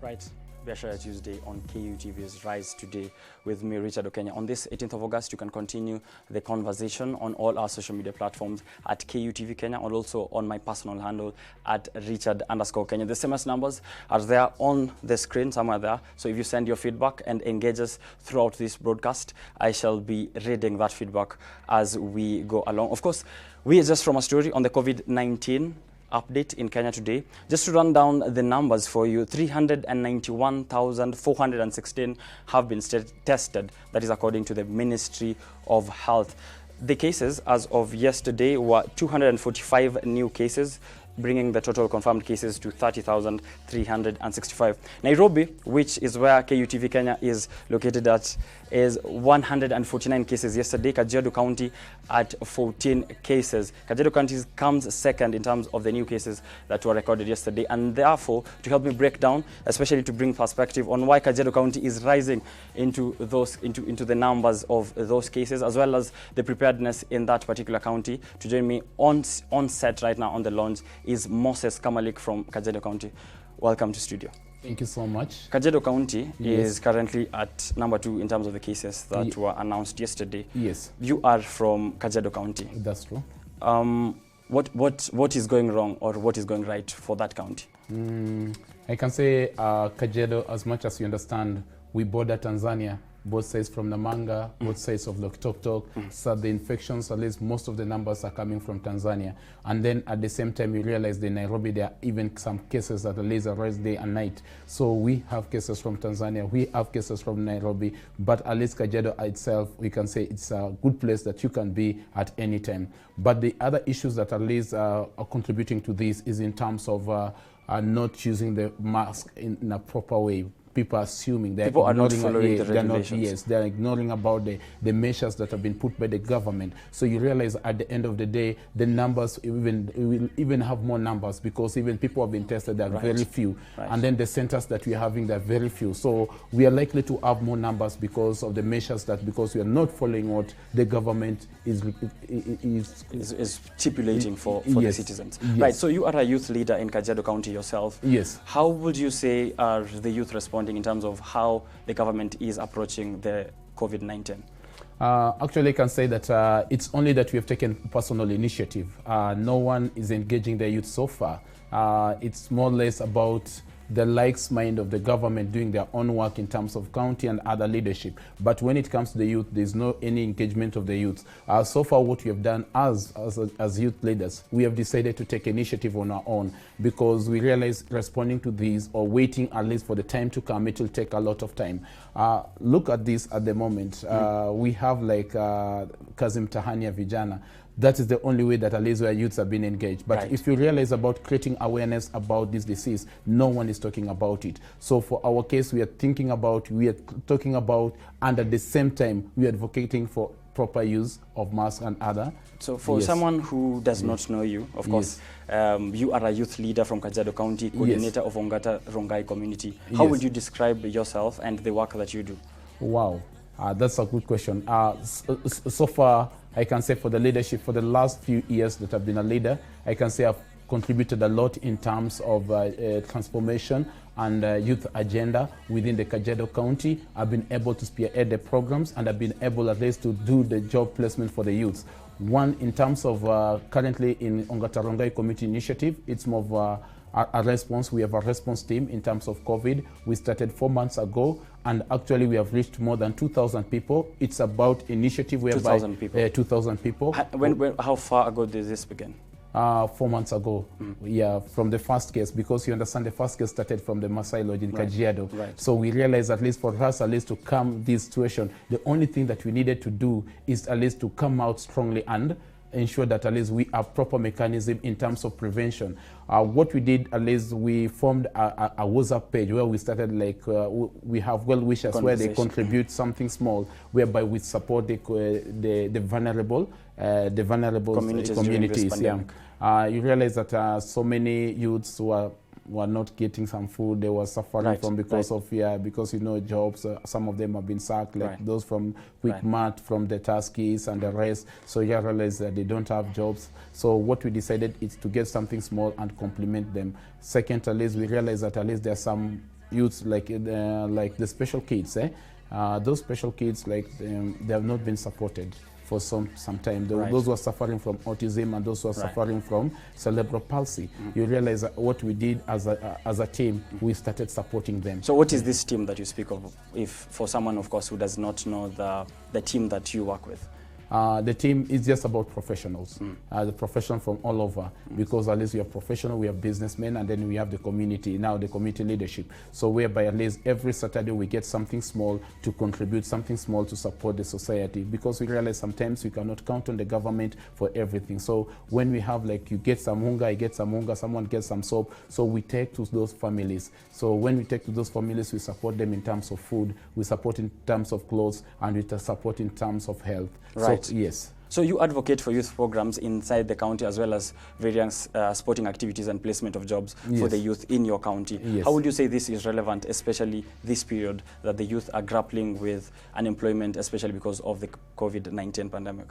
Right. Biashara Tuesday on KUTV's Rise Today with me, Richard Okenya. On this 18th of August, you can continue the conversation on all our social media platforms at KUTV Kenya and also on my personal handle at Richard_Kenya. The SMS numbers are there on the screen somewhere there. So if you send your feedback and engage us throughout this broadcast, I shall be reading that feedback as we go along. Of course, we are just from a story on the COVID-19 update in Kenya today. Just to run down the numbers for you, 391,416 have been tested. That is according to the Ministry of Health. The cases as of yesterday were 245 new cases, bringing the total confirmed cases to 30,365. Nairobi, which is where KUTV Kenya is located at, is 149 cases yesterday. Kajiado County at 14 cases. Kajiado County comes second in terms of the new cases that were recorded yesterday. And therefore, to help me break down, especially to bring perspective on why Kajiado County is rising into the numbers of those cases, as well as the preparedness in that particular county, to join me on set right now on the launch is Moses Kamalik from Kajiado County. Welcome to studio. Thank you so much. Kajiado County is currently at number 2 in terms of the cases that were announced yesterday. Yes. You are from Kajiado County. That's true. What is going wrong or what is going right for that county? I can say Kajiado, as much as you understand, we border Tanzania, both sides from Namanga, both sides of Loktoktok. So the infections, at least most of the numbers are coming from Tanzania. And then at the same time, you realize that in Nairobi, there are even some cases that at least arise day and night. So we have cases from Tanzania, we have cases from Nairobi, but at least Kajiado itself, we can say it's a good place that you can be at any time. But the other issues that at least are contributing to this is in terms of not using the mask in a proper way. People assuming that people are not following the regulations. They're ignoring about the measures that have been put by the government. So you realize at the end of the day, the numbers will even have more numbers because even people have been tested, there are very few. And then the centers that we're having, there are very few. So we are likely to have more numbers because of the measures because we are not following what the government is stipulating for the citizens. Yes. Right, so you are a youth leader in Kajiado County yourself. Yes. How would you say are the youth responding in terms of how the government is approaching the COVID-19? Actually, I can say that it's only that we have taken personal initiative. No one is engaging the youth so far. It's more or less about the likes mind of the government doing their own work in terms of county and other leadership. But when it comes to the youth, there's no any engagement of the youth. So far, what we have done as youth leaders, we have decided to take initiative on our own because we realize responding to these or waiting at least for the time to come, it will take a lot of time. Look at this at the moment. We have like Kazim Tahania Vijana. That is the only way that at least our youths have been engaged. But if you realize about creating awareness about this disease, no one is talking about it. So for our case, we are talking about, and at the same time, we are advocating for proper use of masks and other. So for someone who does not know you, of course, you are a youth leader from Kajiado County, coordinator of Ongata Rongai community. How would you describe yourself and the work that you do? Wow, that's a good question. So far, I can say for the leadership, for the last few years that I've been a leader, I can say I've contributed a lot in terms of transformation and youth agenda within the Kajiado County. I've been able to spearhead the programs and I've been able at least to do the job placement for the youths. One, in terms of currently in Ongata Rongai Community Initiative, it's more of a response. We have a response team in terms of COVID. We started 4 months ago, and actually we have reached more than 2,000 people. It's about initiative whereby 2,000 people. 2,000 people. How far ago did this begin? 4 months ago, from the first case, because you understand the first case started from the Maasai Lodge in Kajiado. So we realized at least for us, at least to come this situation, the only thing that we needed to do is at least to come out strongly and ensure that at least we have proper mechanism in terms of prevention. What we did, at least we formed a WhatsApp page where we started like, we have well-wishers where they contribute something small, whereby we support the vulnerable communities. You realize that so many youths were not getting some food. They were suffering from because of because jobs. Some of them have been sacked, like those from Quickmart, from the Tuskies and the rest. So you realize that they don't have jobs. So what we decided is to get something small and complement them. Second, at least we realized that at least there are some youths like the special kids, those special kids, like they have not been supported for some time. Those who are suffering from autism and those who are suffering from cerebral palsy. You realize that what we did as a team, we started supporting them. So what is this team that you speak of, if for someone, of course, who does not know the team that you work with? The team is just about professionals, the professional from all over, because at least we are professional, we are businessmen, and then we have the community, now the community leadership. So whereby at least every Saturday we get something small to contribute, something small to support the society, because we realize sometimes we cannot count on the government for everything. So when we have, like, you get some hunger, I get some hunger, someone gets some soap, so we take to those families. So when we take to those families, we support them in terms of food, we support in terms of clothes, and we support in terms of health. Right. So, yes. So you advocate for youth programs inside the county, as well as various sporting activities and placement of jobs for the youth in your county. Yes. How would you say this is relevant, especially this period that the youth are grappling with unemployment, especially because of the COVID-19 pandemic?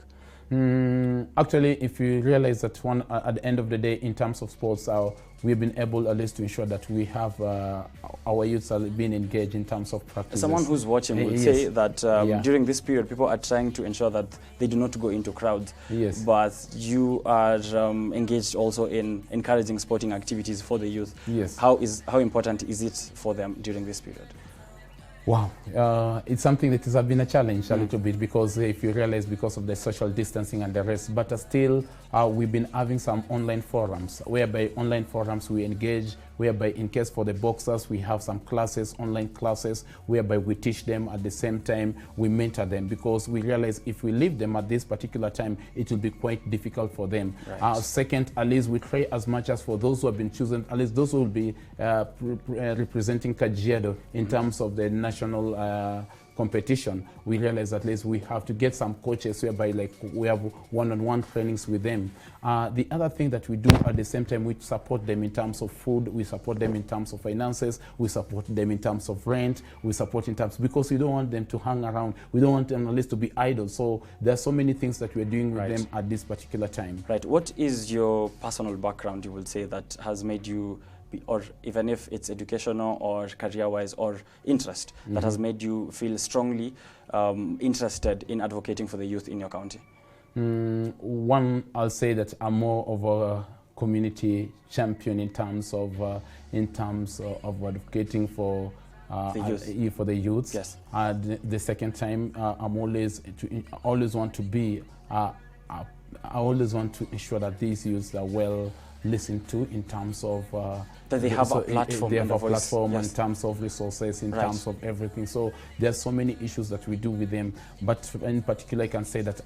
Actually, if you realize that at the end of the day, in terms of sports, we've been able at least to ensure that we have our youths are being engaged in terms of practice. Someone who's watching would say that during this period, people are trying to ensure that they do not go into crowds. Yes. But you are engaged also in encouraging sporting activities for the youth. Yes. How important is it for them during this period? Wow, it's something that has been a challenge a little bit, because if you realize, because of the social distancing and the rest, but still we've been having some online forums, whereby we engage, whereby in case for the boxers we have some classes, online classes, whereby we teach them at the same time, we mentor them, because we realize if we leave them at this particular time, it will be quite difficult for them. Right. Second, at least we try as much as for those who have been chosen, at least those who will be representing Kajiado in terms of the national competition, we realize at least we have to get some coaches whereby, like, we have one-on-one trainings with them. The other thing that we do at the same time, we support them in terms of food, we support them in terms of finances, we support them in terms of rent, we support in terms, because we don't want them to hang around, we don't want them at least to be idle. So there are so many things that we're doing with them at this particular time. Right. What is your personal background, you will say, that has made you, or even if it's educational or career-wise or interest, that has made you feel strongly interested in advocating for the youth in your county? One, I'll say that I'm more of a community champion in terms of advocating for the youth. Yes. The second time, I'm always want to be. I always want to ensure that these youths are well listened to in terms of that they have a platform. They have a platform yes. in terms of resources, in terms of everything. So there's so many issues that we do with them. But in particular, I can say that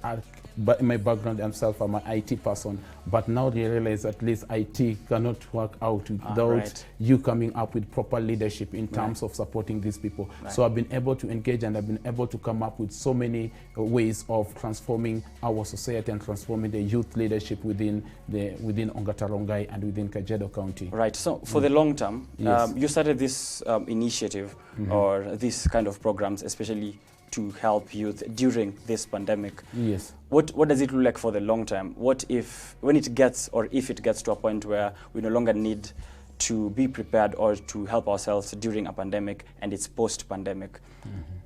but in my background myself, I'm an IT person. But now they realize at least IT cannot work out without you coming up with proper leadership in terms of supporting these people. So I've been able to engage, and I've been able to come up with so many ways of transforming our society and transforming the youth leadership within Ongatarongai and within Kajiado County. Right. So for the long term, you started this initiative or this kind of programs, especially to help youth during this pandemic. Yes. What does it look like for the long term? What if, when it gets, or if it gets to a point where we no longer need to be prepared or to help ourselves during a pandemic and it's post-pandemic,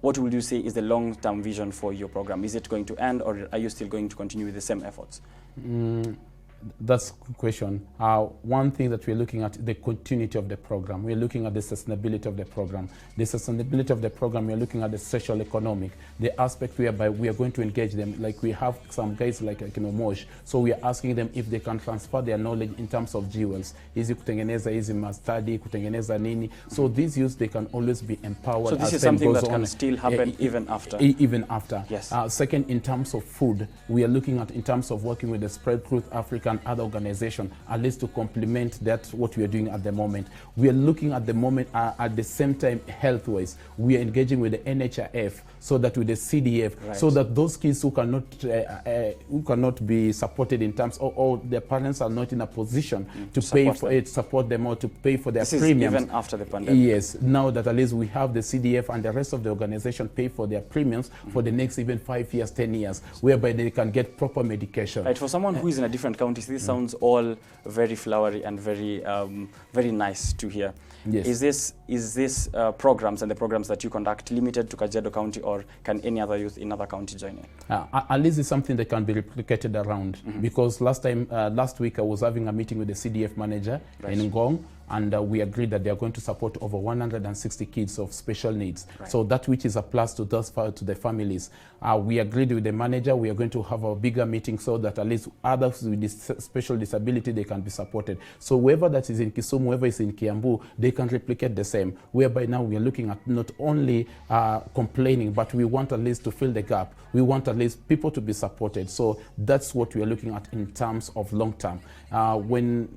what would you say is the long-term vision for your program? Is it going to end, or are you still going to continue with the same efforts? That's a good question. One thing that we're looking at, the continuity of the program. We're looking at the sustainability of the program. The sustainability of the program, we're looking at the social economic, the aspect whereby we are going to engage them. Like we have some guys like Mosh, so we are asking them if they can transfer their knowledge in terms of jewels. Hizi kutengeneza hizi mastadi, kutengeneza nini. So these youths, they can always be empowered. So this is something that can still happen even after? Even after. Yes. Second, in terms of food, we are looking at in terms of working with the Spread Truth Africa and other organizations, at least to complement that what we are doing at the moment. We are looking at the moment at the same time health-wise. We are engaging with the NHIF, so that with the CDF, so that those kids who cannot be supported in terms of, or their parents are not in a position to pay for it, support them, or to pay for their premiums. Even after the pandemic. Yes. Now that at least we have the CDF and the rest of the organization pay for their premiums for the next even 5 years, 10 years, whereby they can get proper medication. Right. For someone who is in a different county counties. This sounds all very flowery and very very nice to hear. Yes. Is this programs and the programs that you conduct limited to Kajiado County, or can any other youth in other county join in? At least it's something that can be replicated around, because last week I was having a meeting with the CDF manager in Ngong, and we agreed that they are going to support over 160 kids of special needs. So that which is a plus to the families. We agreed with the manager, we are going to have a bigger meeting so that at least others with this special disability, they can be supported. So whoever that is in Kisumu, whoever is in Kiambu, they can replicate the same, whereby now we are looking at not only complaining, but we want at least to fill the gap. We want at least people to be supported. So that's what we are looking at in terms of long term. When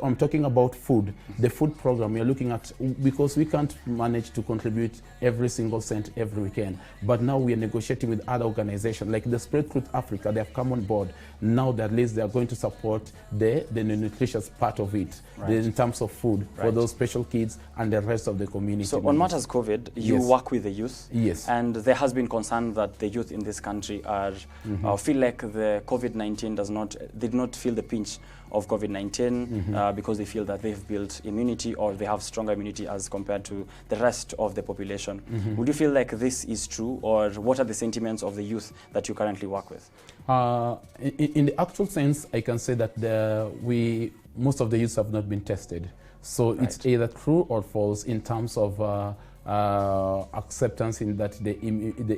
I'm talking about food, the food program, we are looking at, because we can't manage to contribute every single cent every weekend, but now we are negotiating with other organizations like the Spread Truth Africa. They have come on board now that at least they are going to support the nutritious part of it, in terms of food for those special kids and the rest of the community. So on matters COVID, you work with the youth. Yes. And there has been concern that the youth in this country are feel like the COVID-19 did not feel the pinch of COVID-19 because they feel that they've built immunity, or they have stronger immunity as compared to the rest of the population. Would you feel like this is true, or what are the sentiments of the youth that you currently work with? In the actual sense, I can say that most of the youths have not been tested. So it's either true or false in terms of acceptance in that the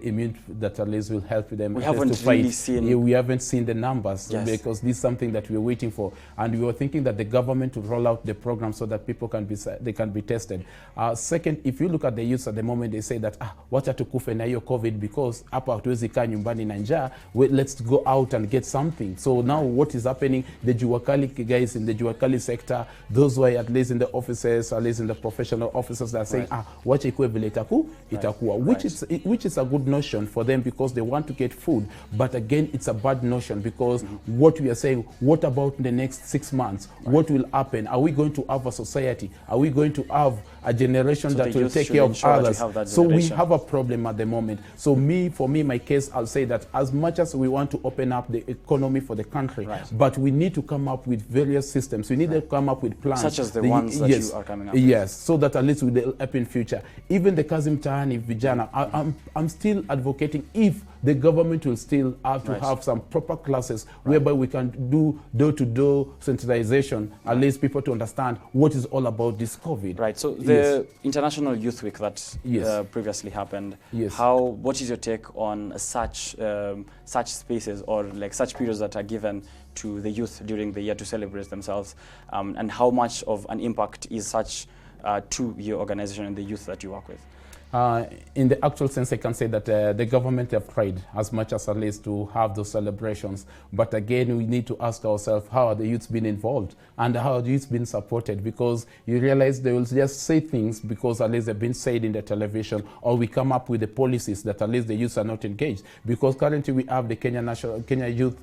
immune that at least will help them. We haven't really seen. We haven't seen the numbers because this is something that we're waiting for, and we were thinking that the government would roll out the program so that people can be tested. Second, if you look at the youth at the moment, they say that wacha tukufe na hiyo COVID because hapa hatuwezi kaa nyumbani na njaa. Let's go out and get something. So now what is happening? The Juakali guys in the Juakali sector, those who are at least in the offices, at least in the professional offices, that are saying wacha which is a good notion for them because they want to get food. But again, it's a bad notion because what we are saying, what about the next 6 months? What will happen? Are we going to have a society? Are we going to have a generation that will take care of others? So we have a problem at the moment. So for me, my case, I'll say that as much as we want to open up the economy for the country, but we need to come up with various systems. We need to come up with plans. Such as the ones that you are coming up with. Yes, so that at least will help in future. Even the Kazi Mtaani Vijana, I'm still advocating if the government will still have to have some proper classes whereby we can do door-to-door sensitization, at least people to understand what is all about this COVID. Right, so the International Youth Week that previously happened, what is your take on such spaces or like such periods that are given to the youth during the year to celebrate themselves, and how much of an impact is such to your organization and the youth that you work with? In the actual sense, I can say that the government have tried as much as at least to have those celebrations. But again, we need to ask ourselves, how are the youths been involved and how are the youths been supported? Because you realize they will just say things because at least they've been said in the television, or we come up with the policies that at least the youths are not engaged. Because currently we have the Kenya Youth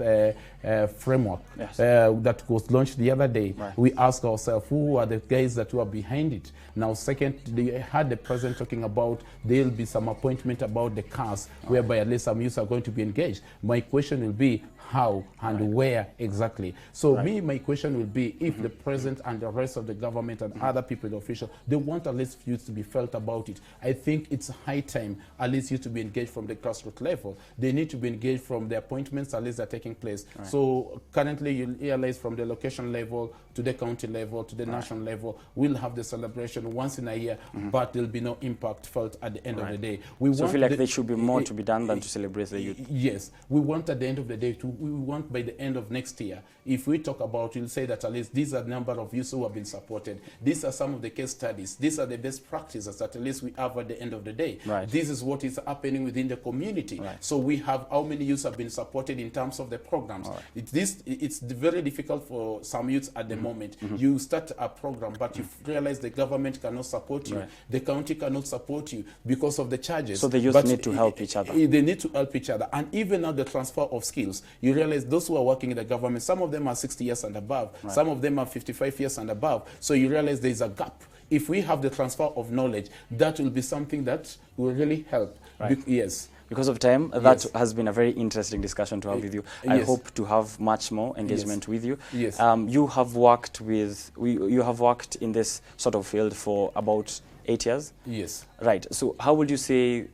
Framework that was launched the other day. We ask ourselves, who are the guys that are behind it? Now, second, they had the president talking about there will be some appointment about the cars whereby at least some youths are going to be engaged. My question will be how and where exactly. So my question will be if the president and the rest of the government and other people, the officials, they want at least youth to be felt about it. I think it's high time at least youth to be engaged from the grassroots level. They need to be engaged from the appointments at least are taking place. So currently you realize from the location level to the county level to the national level, we'll have the celebration once in a year, but there'll be no impact felt at the end of the day. So I feel like there should be more to be done than to celebrate the youth. Yes, we want at the end of the day we want by the end of next year, if we talk about, we'll say that at least these are the number of youths who have been supported. These are some of the case studies. These are the best practices that at least we have at the end of the day. This is what is happening within the community. So we have how many youths have been supported in terms of the programs. It's very difficult for some youths at the moment. You start a program, but you realize the government cannot support you. The county cannot support you because of the charges. So the youth need to help each other. They need to help each other. And even now the transfer of skills, you realize those who are working in the government, some of them are 60 years and above, some of them are 55 years and above. So you realize there is a gap. If we have the transfer of knowledge, that will be something that will really help. Yes. Because of time, that has been a very interesting discussion to have with you. I hope to have much more engagement with you. Yes. You have worked with, you have worked in this sort of field for about 8 years? Yes. Right. So how would you say,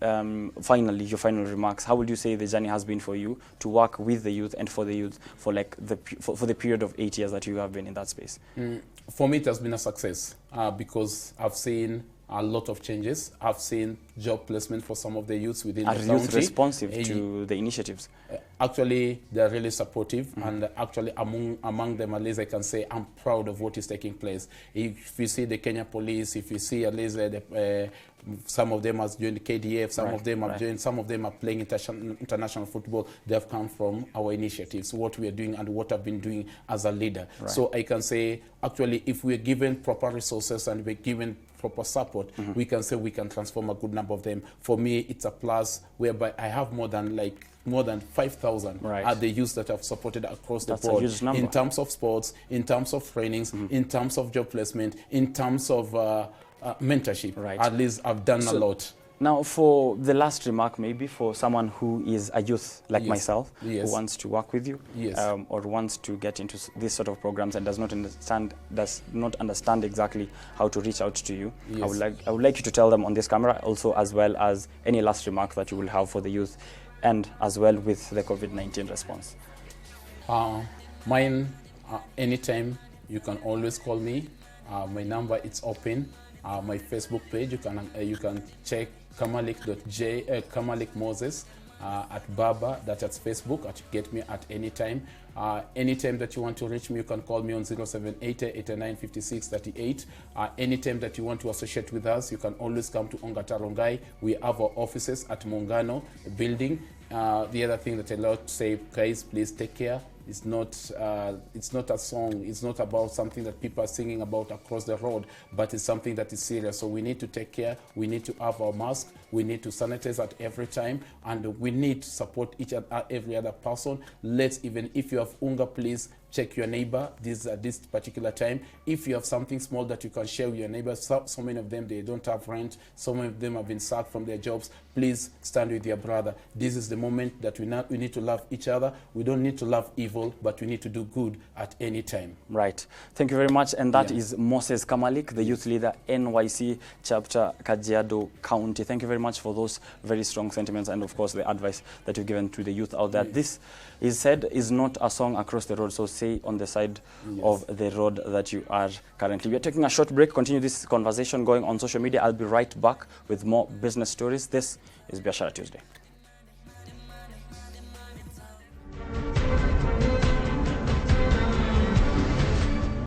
finally, your final remarks, how would you say the journey has been for you to work with the youth and for the youth for like for the period of 8 years that you have been in that space? For me, it has been a success because I've seen a lot of changes. I've seen job placement for some of the youths within the county. Are youth responsive to the initiatives? Actually, they're really supportive, and actually among them, at least I can say I'm proud of what is taking place. If you see the Kenya Police, if you see at least some of them has joined the KDF, some of them have joined, some of them are playing international football. They have come from our initiatives, what we are doing and what I've been doing as a leader. So I can say, actually, if we're given proper resources and we're given proper support, we can say we can transform a good number of them. For me, it's a plus whereby I have more than 5,000 are the youth that I've supported across the board in terms of sports, in terms of trainings, in terms of job placement, in terms of mentorship. At least I've done a lot. Now, for the last remark, maybe for someone who is a youth like myself, who wants to work with you, or wants to get into this sort of programs and does not understand exactly how to reach out to you, I would like you to tell them on this camera, also as well as any last remark that you will have for the youth, and as well with the COVID-19 response. Mine, anytime you can always call me. My number, it's open. My Facebook page, you can check Kamalik Moses at Baba, that's at Facebook, get me at any time. Anytime that you want to reach me, you can call me on 0780 89 56 38. Anytime that you want to associate with us, you can always come to Ongata Rongai. We have our offices at Mungano building. The other thing that I love to say, guys, please take care. It's not a song. It's not about something that people are singing about across the road, but it's something that is serious. So we need to take care. We need to have our mask. We need to sanitize at every time, and we need to support each and every other person. Even if you have hunger, please check your neighbor this particular time. If you have something small that you can share with your neighbors, so many of them, they don't have rent. So many of them have been sacked from their jobs. Please stand with your brother. This is the moment that we need to love each other. We don't need to love evil, but we need to do good at any time. Right. Thank you very much. And that is Moses Kamalik, the youth leader, NYC chapter, Kajiado County. Thank you very much for those very strong sentiments and, of course, the advice that you've given to the youth out there. This is not a song across the road, so stay on the side of the road that you are currently. We are taking a short break. Continue this conversation going on social media. I'll be right back with more business stories. This is Biashara Tuesday.